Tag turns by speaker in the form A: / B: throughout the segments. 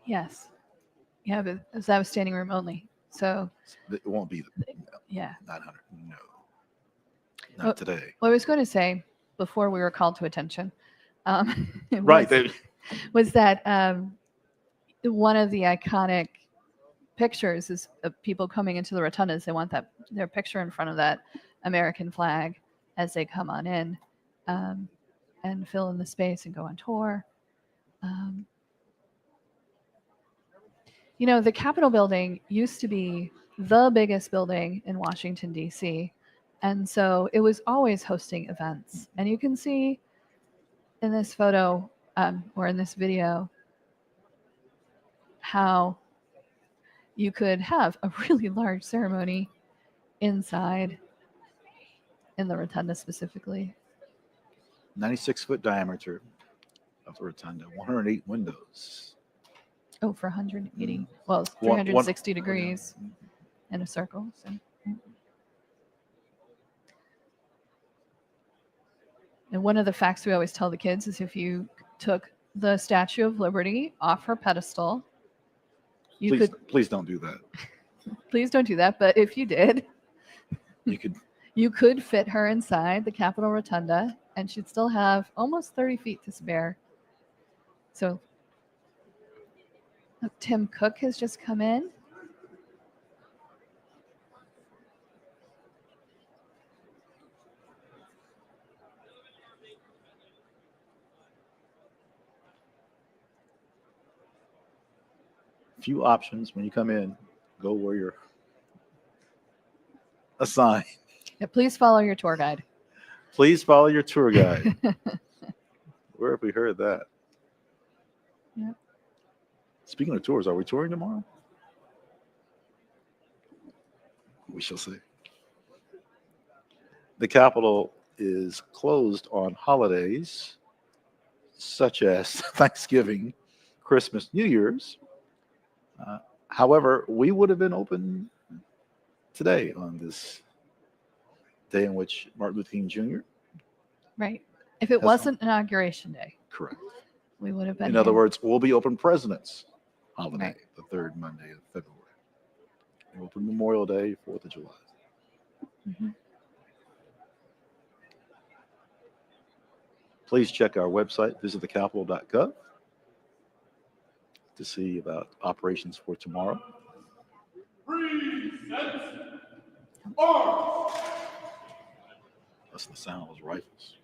A: Yes. Yeah, but that was standing room only. So
B: It won't be
A: yeah.
B: 900. No, not
A: Well,
B: today.
A: what I was going to say before we were called to attention
B: Right.
A: was that one of the iconic pictures is of people coming into the rotundas. They want their picture in front of that American flag as they come on in um, and fill in the space and go on tour. Um, the Capitol building used to be the biggest building in Washington, D.C. And so it was always hosting events. And you can see in this photo or in this video how you could have a really large ceremony inside in the rotunda specifically.
B: 96-foot diameter of the rotunda, 108 windows.
A: Oh, for 180. Well, it's 360 degrees in a circle. So. And one of the facts we always tell the kids is if you took the Statue of Liberty off her pedestal,
B: please don't do that.
A: Please don't do that. But if you did,
B: you
A: could fit her inside the Capitol Rotunda, and she'd still have almost 30 feet to spare. So Tim Cook has just come in.
B: Few options when you come in. Go where you're assigned.
A: Yeah, please follow your tour guide.
B: Please follow your tour guide. Where have we heard that?
A: Yep.
B: Speaking of tours, are we touring tomorrow? We shall see. The Capitol is closed on holidays such as Thanksgiving, Christmas, New Year's. However, we would have been open today on this day in which Martin Luther King Jr.
A: Right. If it wasn't Inauguration Day.
B: Correct.
A: We would have been.
B: In other words, we'll be open President's Holiday,
A: right.
B: The third Monday of February. We're open Memorial Day, 4th of July.
A: Mm-hmm.
B: Please check our website, visitthecapitol.gov, to see about operations for tomorrow. That's the sound of those rifles.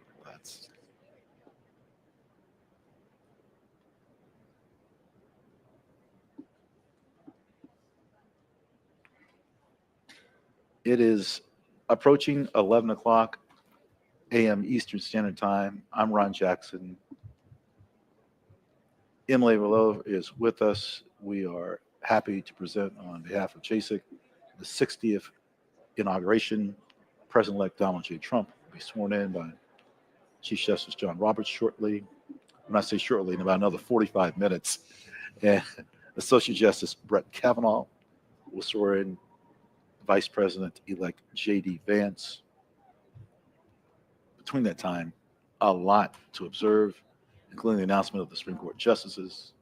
B: It is approaching 11 o'clock a.m. Eastern Standard Time. I'm Ron Jackson. Emily Velo is with us. We are happy to present on behalf of CHASIC the 60th inauguration. President-elect Donald J. Trump will be sworn in by Chief Justice John Roberts shortly. When I say shortly, in about another 45 minutes. And Associate Justice Brett Kavanaugh will swear in Vice President-elect J.D. Vance. Between that time, a lot to observe, including the announcement of the Supreme Court justices.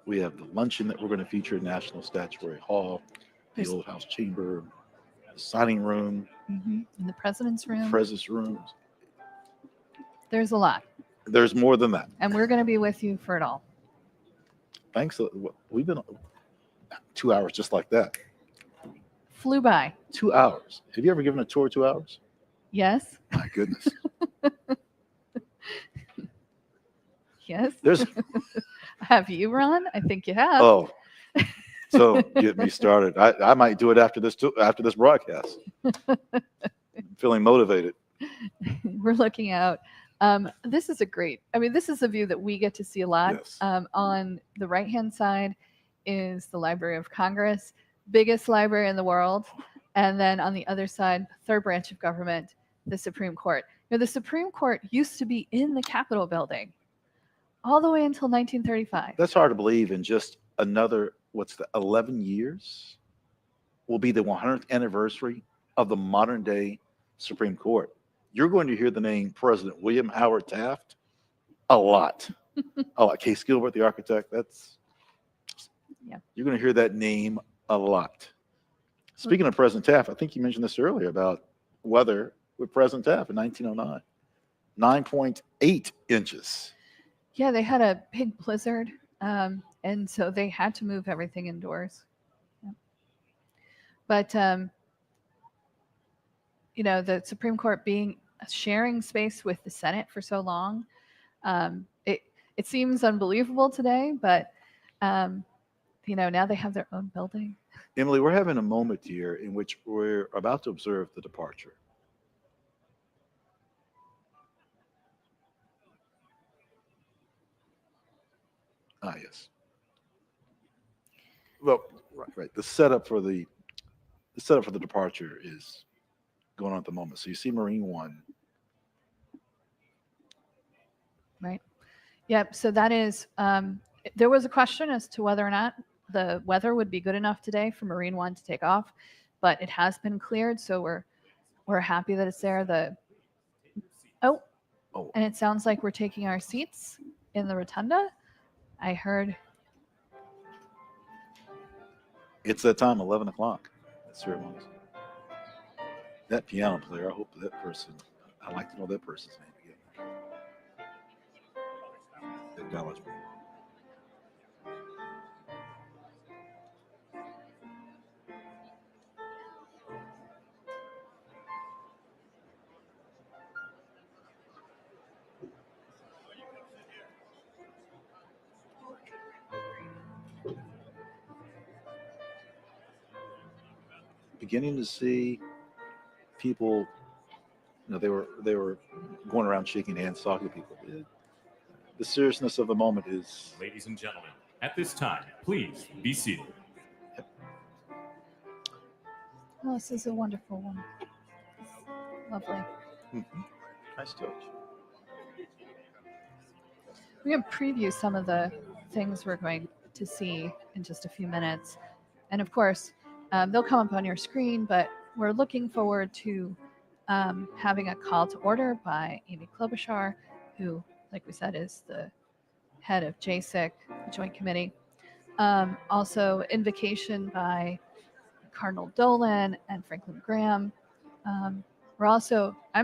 B: We have the luncheon that we're going to feature in National Statuary Hall, the Old House Chamber, the signing room.
A: Mm-hmm. In the President's room.
B: President's rooms.
A: There's a lot.
B: There's more than that.
A: And we're going to be with you for it all.
B: Thanks. We've been 2 hours just like that.
A: Flew by.
B: 2 hours. Have you ever given a tour 2 hours?
A: Yes.
B: My goodness.
A: Yes.
B: There's.
A: Have you, Ron? I think you have.
B: Oh, so get me started. I might do it after this broadcast. I'm feeling motivated.
A: We're looking out. This is this is a view that we get to see a lot.
B: Yes.
A: On the right-hand side is the Library of Congress, biggest library in the world. And then on the other side, third branch of government, the Supreme Court. The Supreme Court used to be in the Capitol building all the way until 1935.
B: That's hard to believe. In just another, 11 years will be the 100th anniversary of the modern day Supreme Court. you're going to hear the name President William Howard Taft a lot. Case Gilbert, the architect. You're going to hear that name a lot. Speaking of President Taft, I think you mentioned this earlier about weather with President Taft in 1909. 9.8 inches.
A: Yeah, they had a big blizzard, and so they had to move everything indoors. Yeah. But the Supreme Court being sharing space with the Senate for so long, it seems unbelievable today, but now they have their own building.
B: Emily, we're having a moment here in which we're about to observe the departure. Yes. Well, right. The setup for the departure is going on at the moment. So you see Marine One.
A: Right. Yep. So that is. There was a question as to whether or not the weather would be good enough today for Marine One to take off, but it has been cleared, so we're happy that it's there. Oh, and it sounds like we're taking our seats in the rotunda. I heard.
B: It's that time, 11 o'clock. That ceremony. That piano player, I hope I'd like to know that person's name again. Acknowledgement. Beginning to see people, they were going around shaking hands, talking to people. The seriousness of the moment is.
C: Ladies and gentlemen, at this time, please be seated.
A: Oh, this is a wonderful one. Lovely.
B: Mm-hmm. Nice touch.
A: We're going to preview some of the things we're going to see in just a few minutes. And of course, they'll come up on your screen, but we're looking forward to having a call to order by Amy Klobuchar, who, like we said, is the head of JSIC, the Joint Committee. Also, invocation by Cardinal Dolan and Franklin Graham. I'm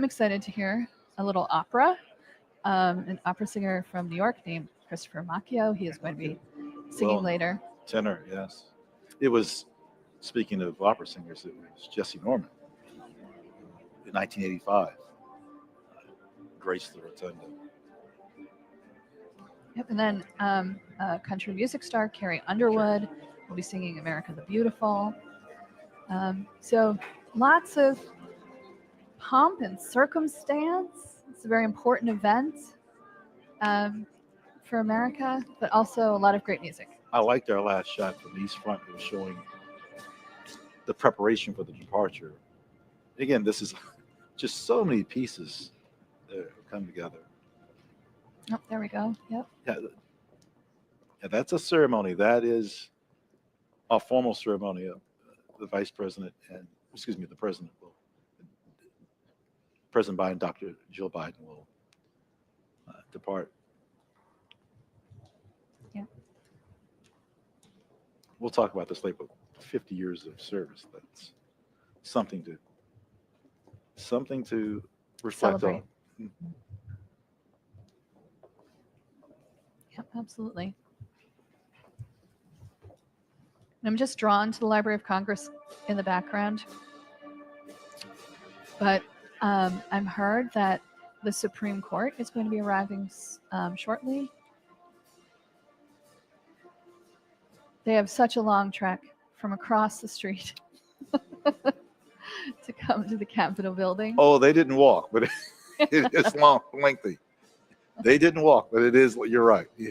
A: excited to hear a little opera. An opera singer from New York named Christopher Macchio. He is going to be singing later.
B: Tenor, yes. It was, speaking of opera singers, it was Jesse Norman in 1985. Graced the Rotunda.
A: Yep, and then country music star Carrie Underwood will be singing America the Beautiful. So lots of pomp and circumstance. It's a very important event for America, but also a lot of great music.
B: I liked our last shot from East Front. It was showing the preparation for the departure. Again, this is just so many pieces that come together.
A: Oh, there we go. Yep.
B: Yeah, that's a ceremony. That is a formal ceremony. The vice president the president will. President Biden, Dr. Jill Biden will depart.
A: Yeah.
B: We'll talk about this later, but 50 years of service, that's something to reflect
A: Celebrate.
B: on. Mm-hmm.
A: Yep, absolutely. And I'm just drawn to the Library of Congress in the background. But I've heard that the Supreme Court is going to be arriving shortly. They have such a long trek from across the street to come to the Capitol building.
B: Oh, they didn't walk, but it is lengthy. They didn't walk, but it is. You're right. Yeah.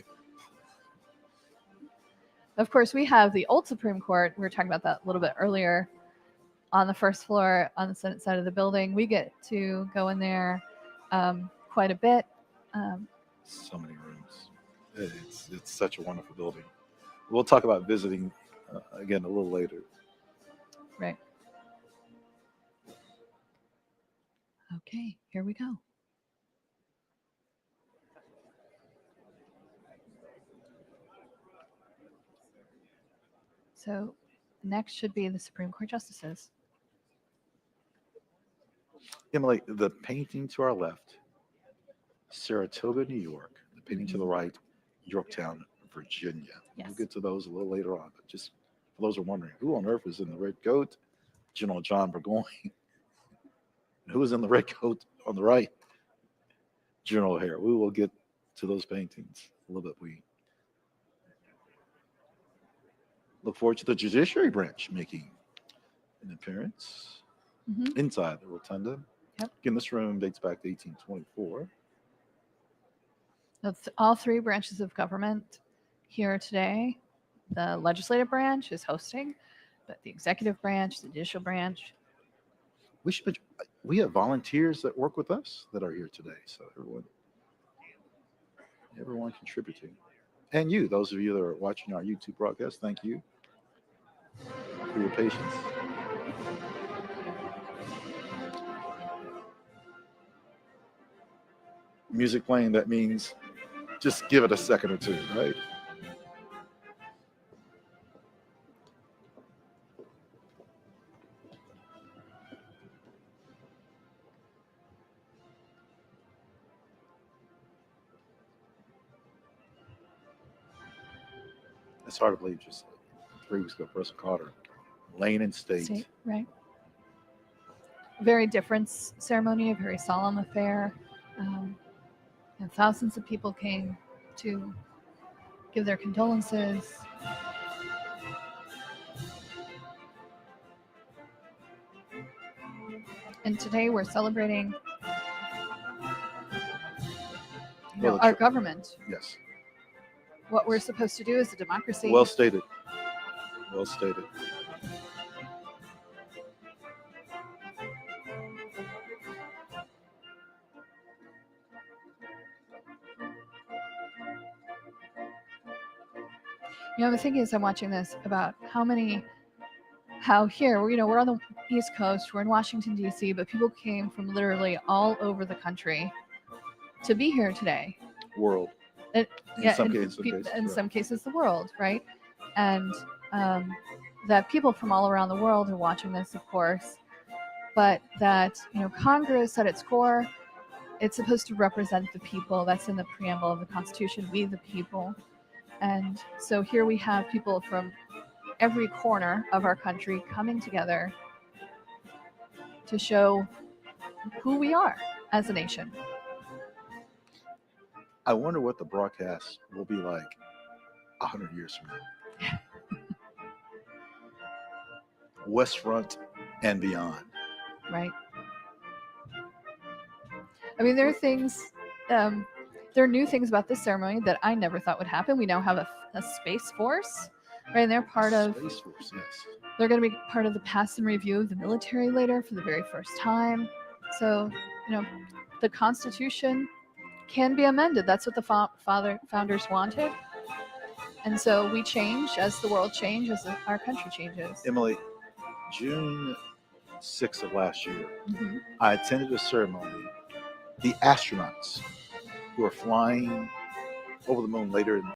A: Of course, we have the old Supreme Court. We were talking about that a little bit earlier. On the first floor, on the Senate side of the building, we get to go in there quite a bit.
B: So many rooms. It's such a wonderful building. We'll talk about visiting again a little later.
A: Right. Okay, here we go. So next should be the Supreme Court justices.
B: Emily, the painting to our left, Saratoga, New York. The painting to the right, Yorktown, Virginia.
A: Yes.
B: We'll get to those a little later on. But just for those who are wondering, who on earth was in the red coat? General John Burgoyne. Who was in the red coat on the right? General O'Hare. We will get to those paintings a little bit. We look forward to the judiciary branch making an appearance
A: Mhm.
B: inside the rotunda.
A: Yep.
B: Again, this room dates back to 1824.
A: That's all three branches of government here today. The legislative branch is hosting, but the executive branch, the judicial branch.
B: We have volunteers that work with us that are here today. So everyone contributing. And you, those of you that are watching our YouTube broadcast, thank you for your patience. Music playing, that means just give it a second or two, right? It's hard to believe just 3 weeks ago, President Carter laying in state.
A: Right. Very different ceremony, a very solemn affair. And thousands of people came to give their condolences. And today we're celebrating our government.
B: Yes.
A: What we're supposed to do as a democracy.
B: Well stated. Well stated.
A: The thing is, I'm watching this about how here, we're on the East Coast, we're in Washington, D.C., but people came from literally all over the country to be here today.
B: World.
A: In
B: Right.
A: some cases, the world, right? And that people from all around the world are watching this, of course, but that, Congress at its core, it's supposed to represent the people. That's in the preamble of the Constitution, we the people. And so here we have people from every corner of our country coming together to show who we are as a nation.
B: I wonder what the broadcast will be like 100 years from now. West Front and beyond.
A: Right. I mean, there are things, there are new things about this ceremony that I never thought would happen. We now have a Space Force, right? And they're part of,
B: Space Force, yes.
A: They're going to be part of the pass and review of the military later for the very first time. So, the Constitution can be amended. That's what the founders wanted. And so we change as the world changes, as our country changes.
B: Emily, June 6th of last year,
A: Mm-hmm.
B: I attended a ceremony. The astronauts who are flying over the moon later in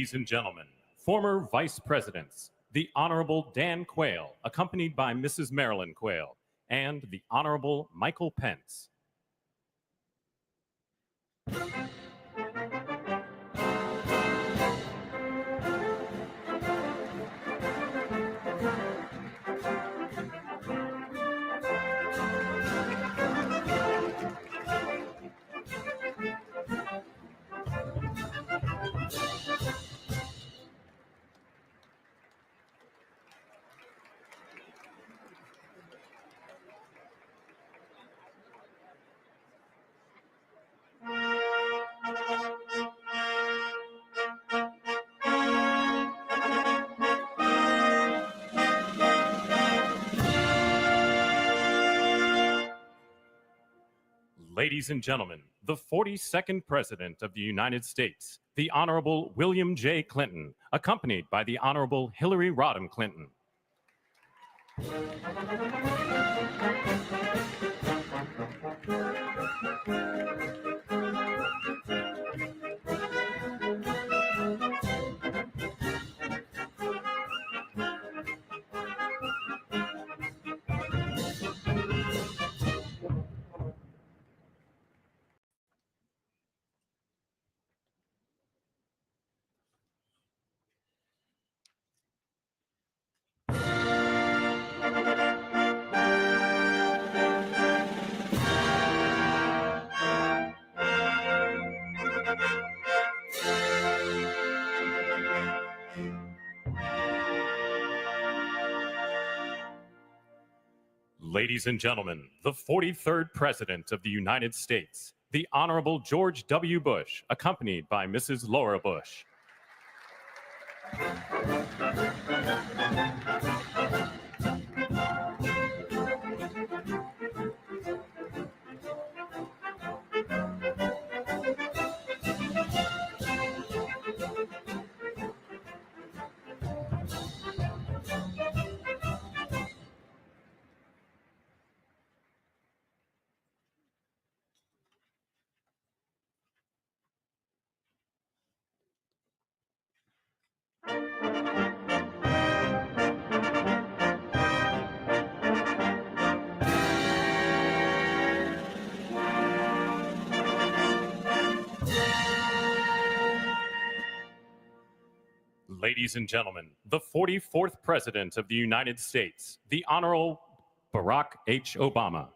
C: Ladies and gentlemen, former vice presidents, the Honorable Dan Quayle, accompanied by Mrs. Marilyn Quayle, and the Honorable Michael Pence. Ladies and gentlemen, the 42nd President of the United States, the Honorable William J. Clinton, accompanied by the Honorable Hillary Rodham Clinton. Ladies and gentlemen, the 43rd President of the United States, the Honorable George W. Bush, accompanied by Mrs. Laura Bush. Ladies and gentlemen, the 44th President of the United States, the Honorable Barack H. Obama.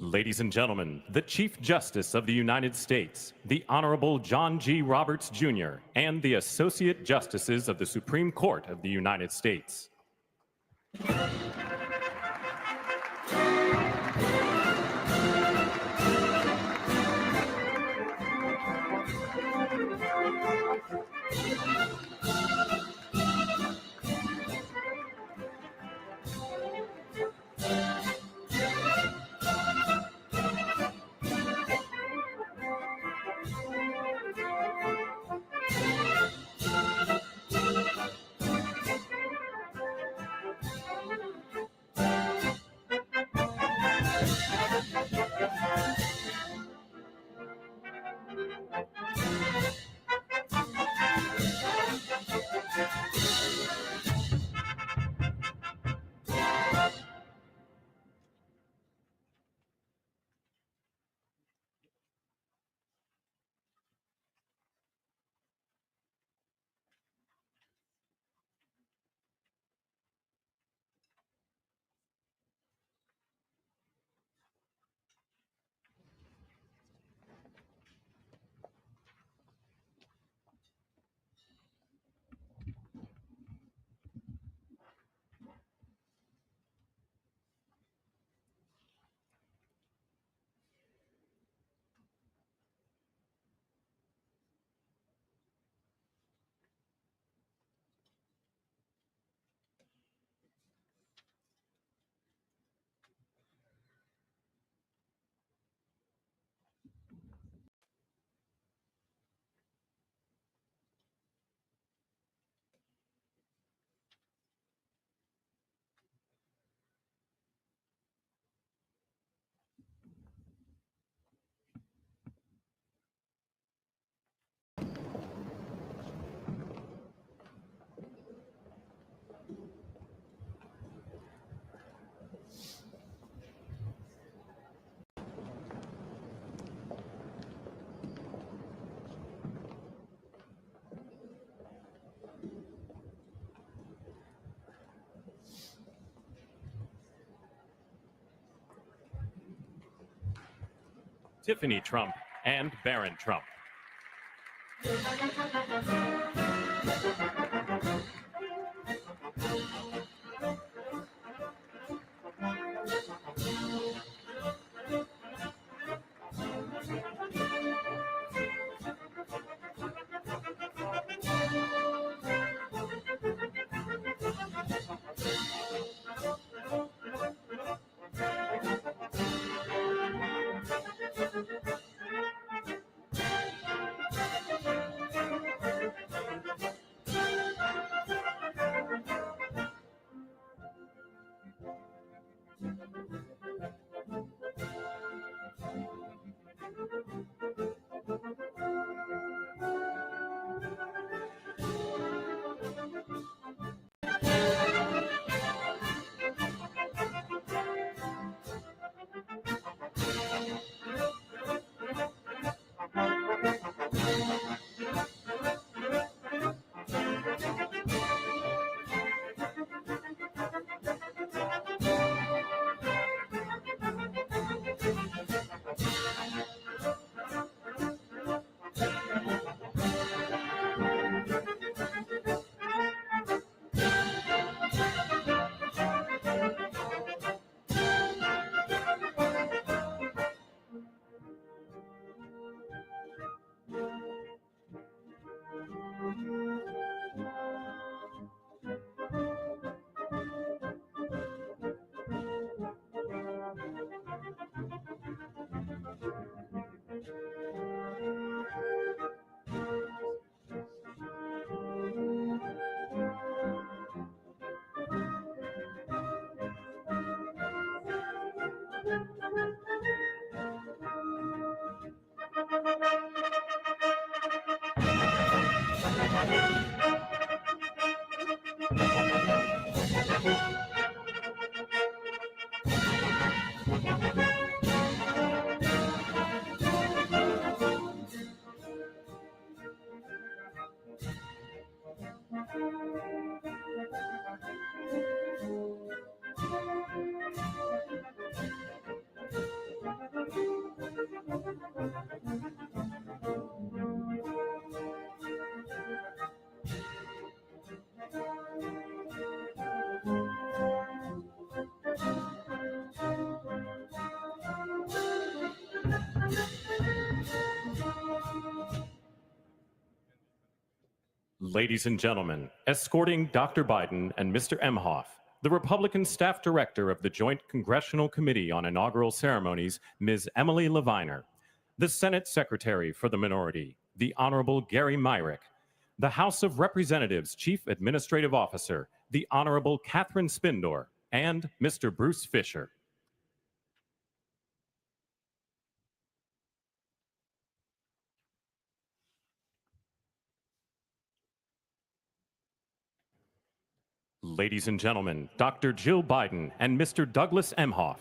C: Ladies and gentlemen, the Chief Justice of the United States, the Honorable John G. Roberts, Jr., and the Associate Justices of the Supreme Court of the United States. Tiffany Trump, and Barron Trump. Ladies and gentlemen, escorting Dr. Biden and Mr. Emhoff, the Republican Staff Director of the Joint Congressional Committee on Inaugural Ceremonies, Ms. Emily Leviner, the Senate Secretary for the Minority, the Honorable Gary Myrick, the House of Representatives Chief Administrative Officer, the Honorable Catherine Spindor, and Mr. Bruce Fisher. Ladies and gentlemen, Dr. Jill Biden and Mr. Douglas Emhoff.